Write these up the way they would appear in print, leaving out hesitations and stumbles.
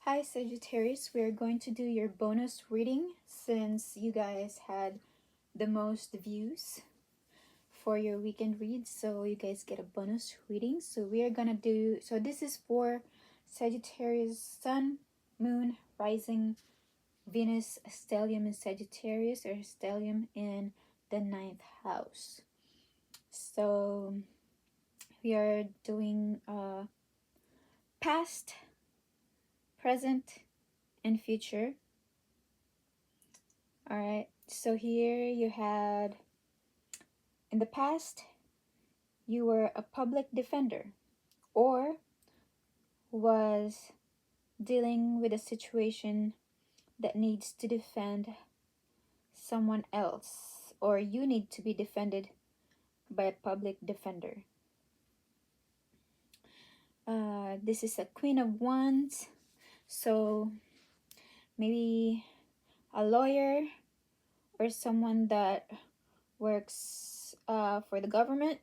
Hi Sagittarius, we are going to do your bonus reading since you guys had the most views for your weekend read, so you guys get a bonus reading. So we are gonna do, so this is for Sagittarius Sun, Moon, Rising, Venus, Stellium in Sagittarius, or Stellium in the 9th house. So we are doing past, present, and future. All right, so here you had, in the past, you were a public defender or was dealing with a situation that needs to defend someone else, or you need to be defended by a public defender. This is a Queen of Wands, so maybe a lawyer or someone that works for the government.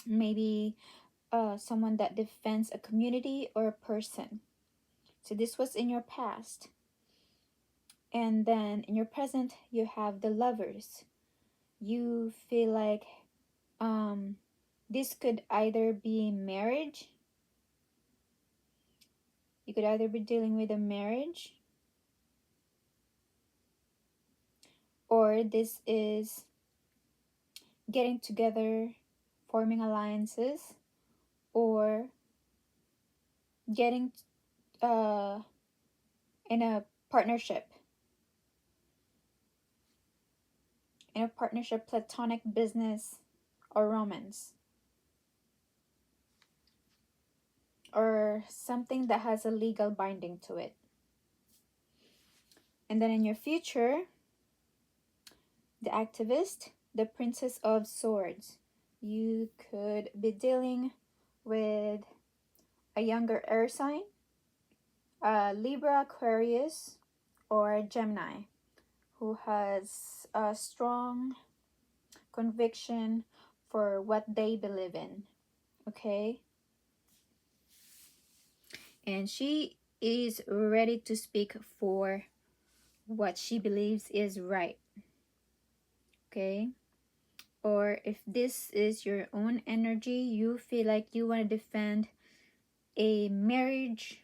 Maybe someone that defends a community or a person. So this was in your past. And then in your present, you have the Lovers. You feel like this could either be marriage. You could either be dealing with a marriage, or this is getting together, forming alliances, or getting in a partnership. In a partnership, platonic, business, or romance. Or something that has a legal binding to it. And then in your future, the Activist, the Princess of Swords. You could be dealing with a younger air sign, Libra, Aquarius, or Gemini, who has a strong conviction for what they believe in. Okay? And she is ready to speak for what she believes is right. Okay? Or if this is your own energy, you feel like you want to defend a marriage,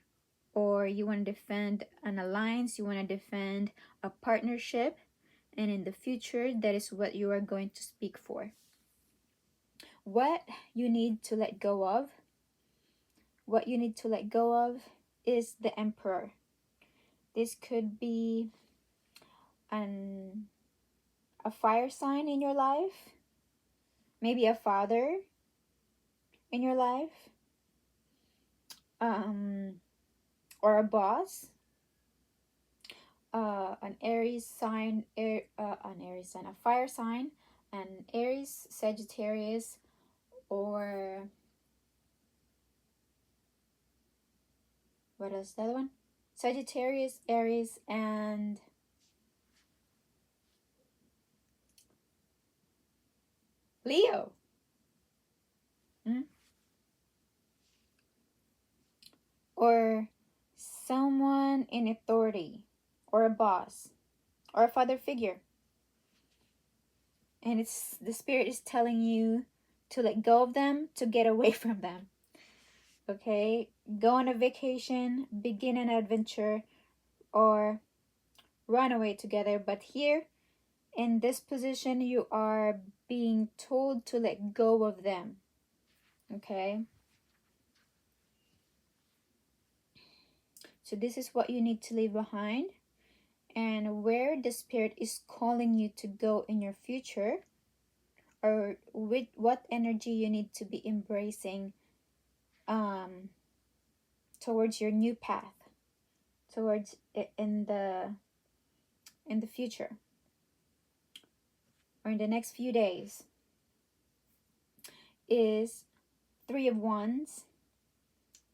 or you want to defend an alliance, you want to defend a partnership, and in the future, that is what you are going to speak for. What you need to let go of, is the Emperor. This could be a fire sign in your life, maybe a father in your life, or a boss, an Aries sign, a fire sign, an Aries, Sagittarius, or what is the other one? Sagittarius, Aries, and Leo. Or someone in authority, or a boss, or a father figure. And it's the spirit is telling you to let go of them, to get away from them. Okay? Go on a vacation, begin an adventure, or run away together. But here, in this position, you are being told to let go of them. Okay? So this is what you need to leave behind, and where the spirit is calling you to go in your future, or with what energy you need to be embracing towards your new path, towards in the future, or in the next few days, is Three of Wands.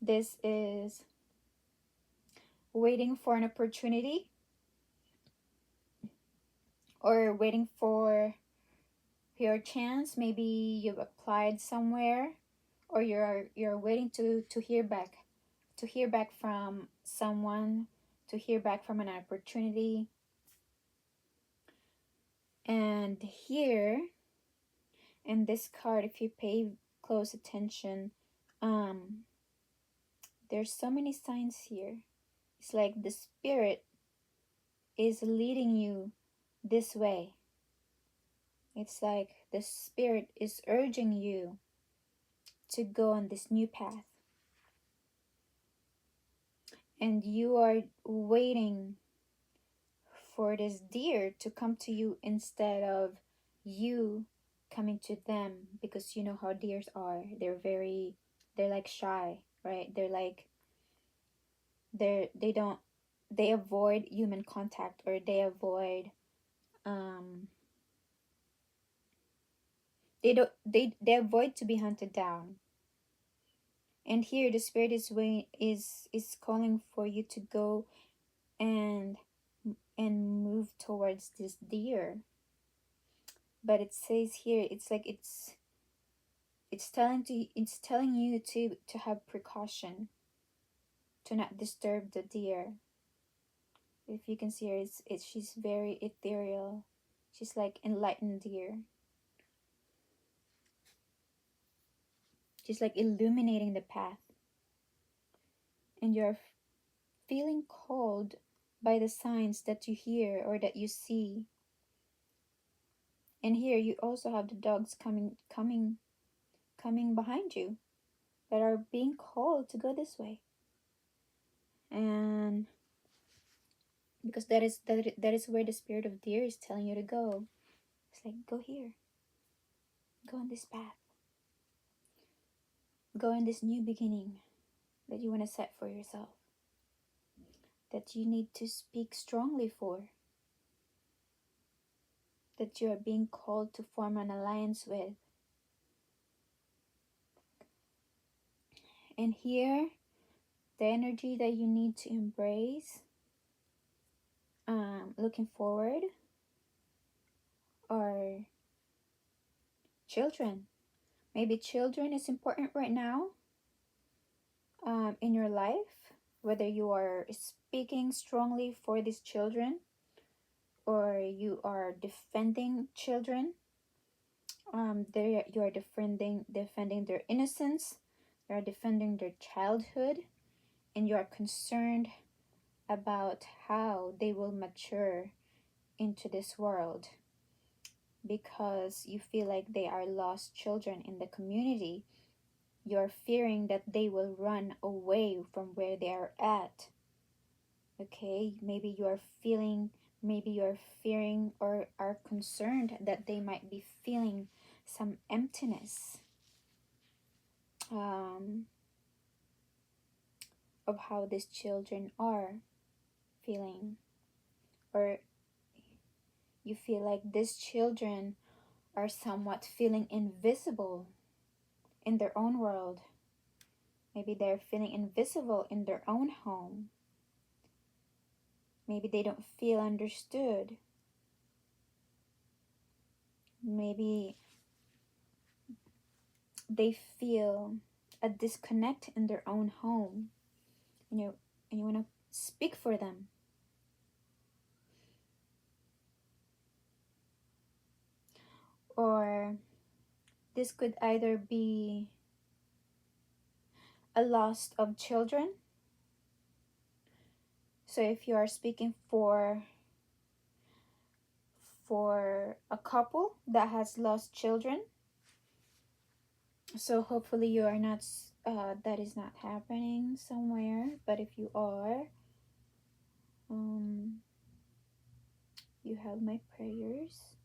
This is waiting for an opportunity, or waiting for your chance. Maybe you've applied somewhere, or you're waiting to hear back, to hear back from someone, to hear back from an opportunity. And here in this card, if you pay close attention, um there's so many signs here. It's like the spirit is leading you this way. It's like the spirit is urging you to go on this new path, and you are waiting for this deer to come to you instead of you coming to them, because you know how deers are. They're like shy, right? They're like they don't, they avoid human contact, or um they avoid to be hunted down. And here the spirit is calling for you to go and move towards this deer. But it says here, it's like it's telling you to have precaution, to not disturb the deer. If you can see her, it's she's very ethereal. She's like enlightened deer. She's like illuminating the path. And you're feeling called by the signs that you hear or that you see. And here you also have the dogs coming behind you, that are being called to go this way. And because that is where the spirit of deer is telling you to go. It's like, go here, go on this path, go in this new beginning that you want to set for yourself, that you need to speak strongly for, that you are being called to form an alliance with. And here, the energy that you need to embrace, looking forward, are children. Maybe children is important right now, in your life, whether you are speaking strongly for these children or you are defending children. You are defending their innocence, you are defending their childhood, and you are concerned about how they will mature into this world, because you feel like they are lost children in the community. You're fearing that they will run away from where they are at. Okay, maybe you're fearing or are concerned that they might be feeling some emptiness, of how these children are feeling, or you feel like these children are somewhat feeling invisible in their own world. Maybe they're feeling invisible in their own home. Maybe they don't feel understood. Maybe they feel a disconnect in their own home, and you want to speak for them. Or this could either be a loss of children. So if you are speaking for a couple that has lost children, so hopefully you are not, that is not happening somewhere. But if you are, you have my prayers.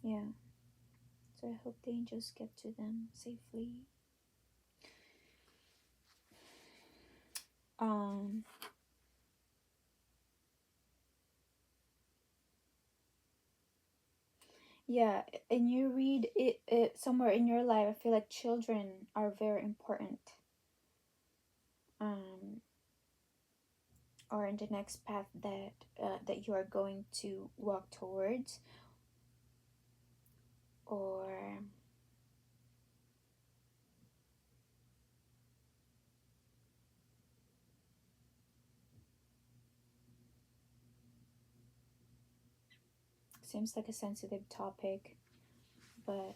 Yeah, so I hope the angels get to them safely. Yeah, and you read it somewhere in your life. I feel like children are very important, or in the next path that you are going to walk towards. or seems like a sensitive topic, but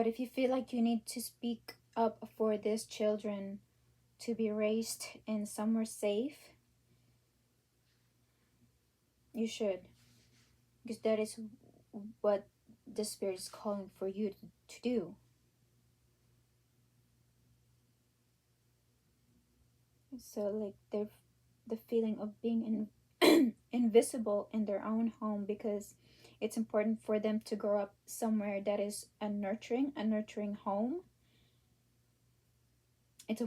if you feel like you need to speak up for these children to be raised in somewhere safe, you should, because that is what the Spirit is calling for you to do. So like the feeling of being invisible in their own home, because it's important for them to grow up somewhere that is a nurturing home. It's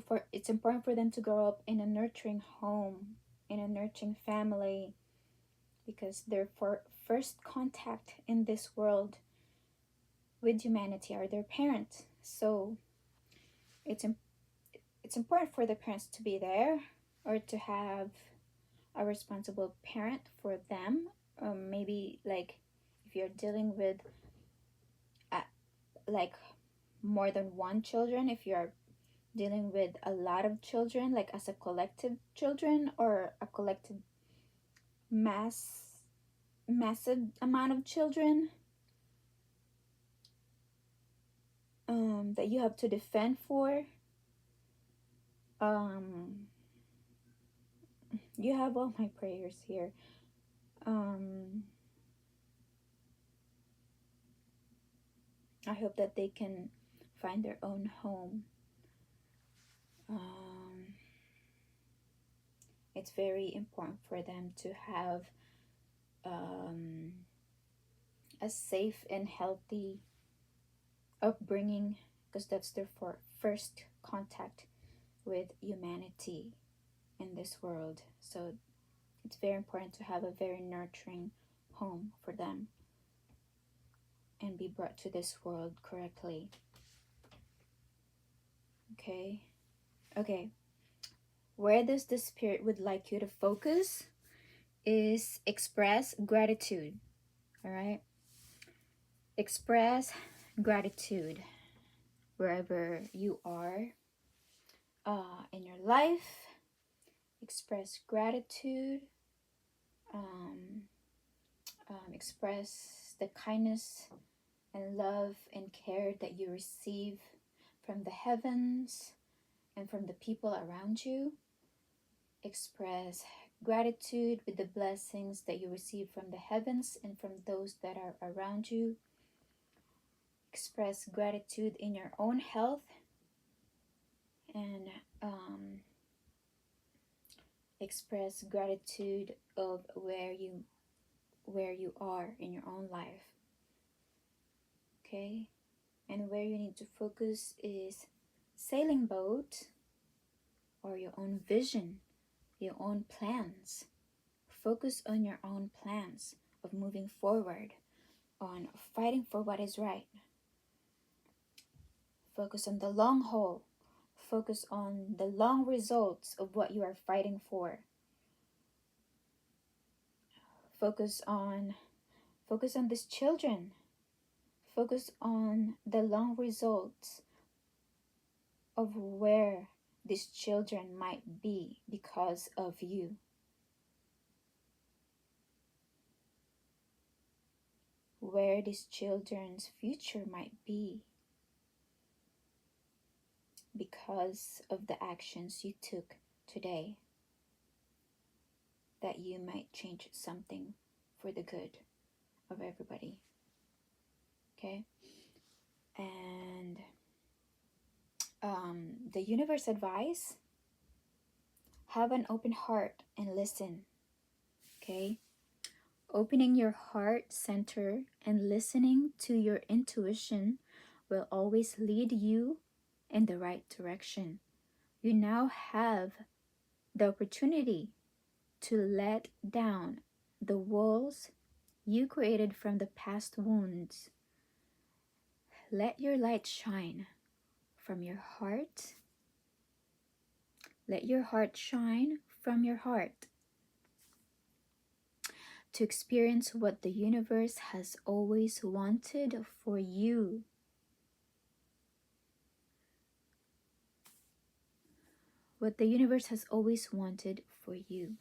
important for them to grow up in a nurturing home, in a nurturing family, because their first contact in this world with humanity are their parents. So it's it's important for the parents to be there, or to have a responsible parent for them. Maybe like if you're dealing with uh, like more than one children, if you're dealing with a lot of children, like as a collective children, or a collective massive amount of children, that you have to defend for, um you have all my prayers here. I hope that they can find their own home. It's very important for them to have um, a safe and healthy upbringing, because that's their first contact with humanity in this world. So it's very important to have a very nurturing home for them and be brought to this world correctly. Okay, where does the Spirit would like you to focus is express gratitude. All right, express gratitude wherever you are in your life. Express gratitude. Express the kindness and love and care that you receive from the heavens and from the people around you. Express gratitude with the blessings that you receive from the heavens and from those that are around you. Express gratitude in your own health, and express gratitude of where you are in your own life. Okay, and where you need to focus is sailing boat, or your own vision, your own plans. Focus on your own plans of moving forward, on fighting for what is right. Focus on the long haul. Focus on the long results of what you are fighting for. Focus on these children. Focus on the long results of where these children might be because of you. Where these children's future might be because of the actions you took today, that you might change something for the good of everybody. Okay? And the universe advice: have an open heart and listen. Okay? Opening your heart center and listening to your intuition will always lead you in the right direction. You now have the opportunity to let down the walls you created from the past wounds. Let your light shine from your heart. Let your heart shine from your heart. to experience what the universe has always wanted for you. What the universe has always wanted for you.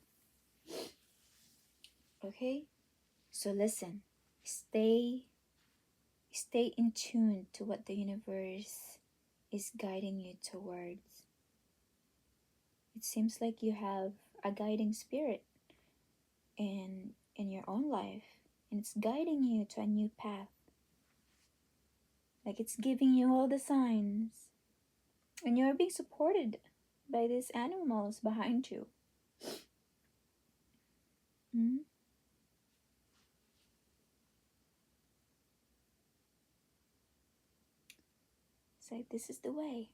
Okay? So listen. Stay in tune to what the universe is guiding you towards. It seems like you have a guiding spirit in your own life, and it's guiding you to a new path. Like it's giving you all the signs, and you're being supported by these animals behind you. Mm-hmm. It's like this is the way.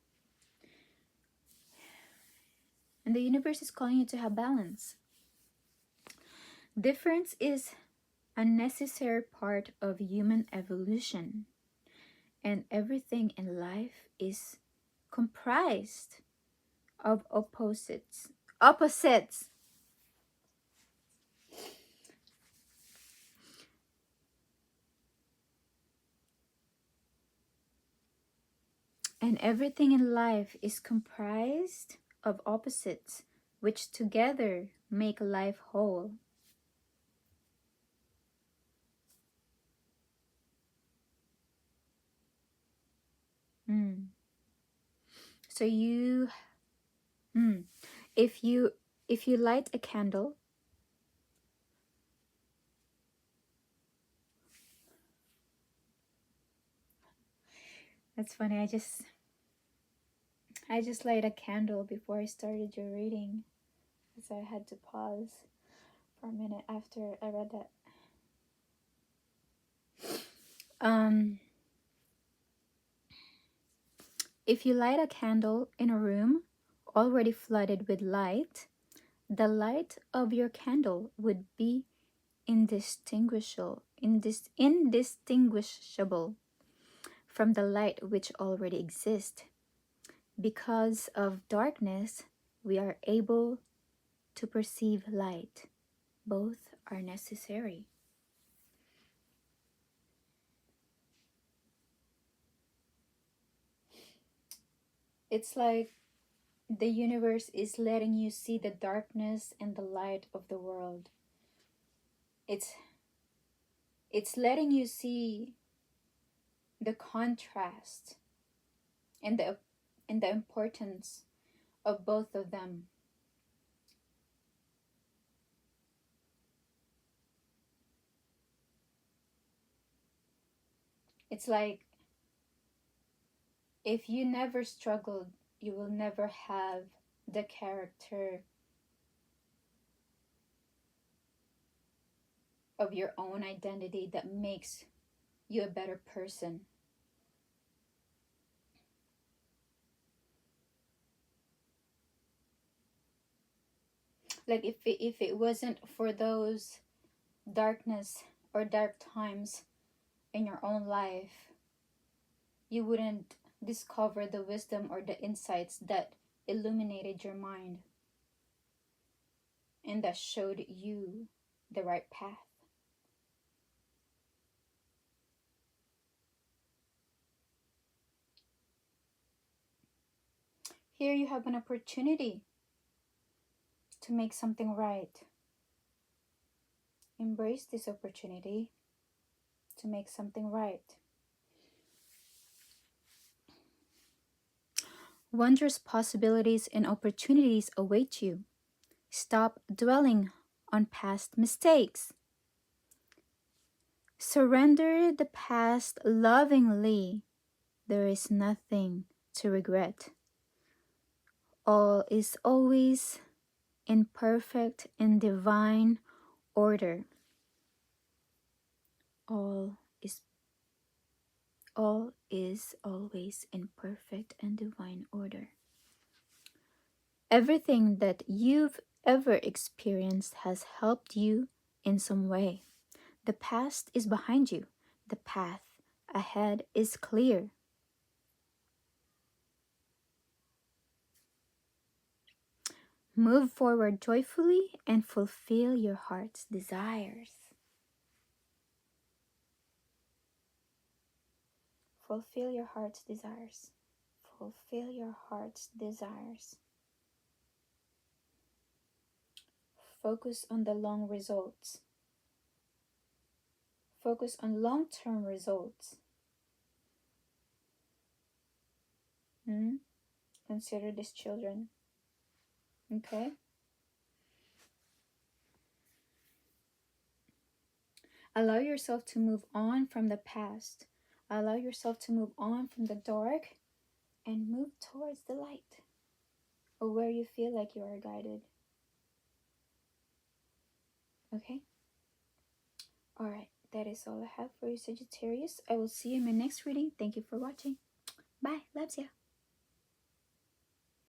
And the universe is calling you to have balance. Difference is a necessary part of human evolution, and everything in life is comprised of opposites. Opposites. And everything in life is comprised of opposites, which together make life whole. Mm. So if you light a candle, that's funny. I just light a candle before I started your reading, so I had to pause for a minute after I read that. If you light a candle in a room already flooded with light, the light of your candle would be indistinguishable from the light which already exists. Because of darkness, we are able to perceive light. Both are necessary. It's like the universe is letting you see the darkness and the light of the world. It's letting you see the contrast and the importance of both of them. It's like if you never struggled, you will never have the character of your own identity that makes you a better person. Like if it wasn't for those darkness or dark times in your own life, you wouldn't discover the wisdom or the insights that illuminated your mind and that showed you the right path. Here you have an opportunity to make something right. Embrace this opportunity to make something right. Wondrous possibilities and opportunities await you. Stop dwelling on past mistakes. Surrender the past lovingly. There is nothing to regret. All is always in perfect and divine order. All is always in perfect and divine order. Everything that you've ever experienced has helped you in some way. The past is behind you. The path ahead is clear. Move forward joyfully and fulfill your heart's desires. Fulfill your heart's desires. Fulfill your heart's desires. Focus on the long results. Focus on long-term results. Consider these children. Okay? Allow yourself to move on from the past. Allow yourself to move on from the dark and move towards the light, or where you feel like you are guided. Okay? Alright, that is all I have for you, Sagittarius. I will see you in my next reading. Thank you for watching. Bye. Loves ya.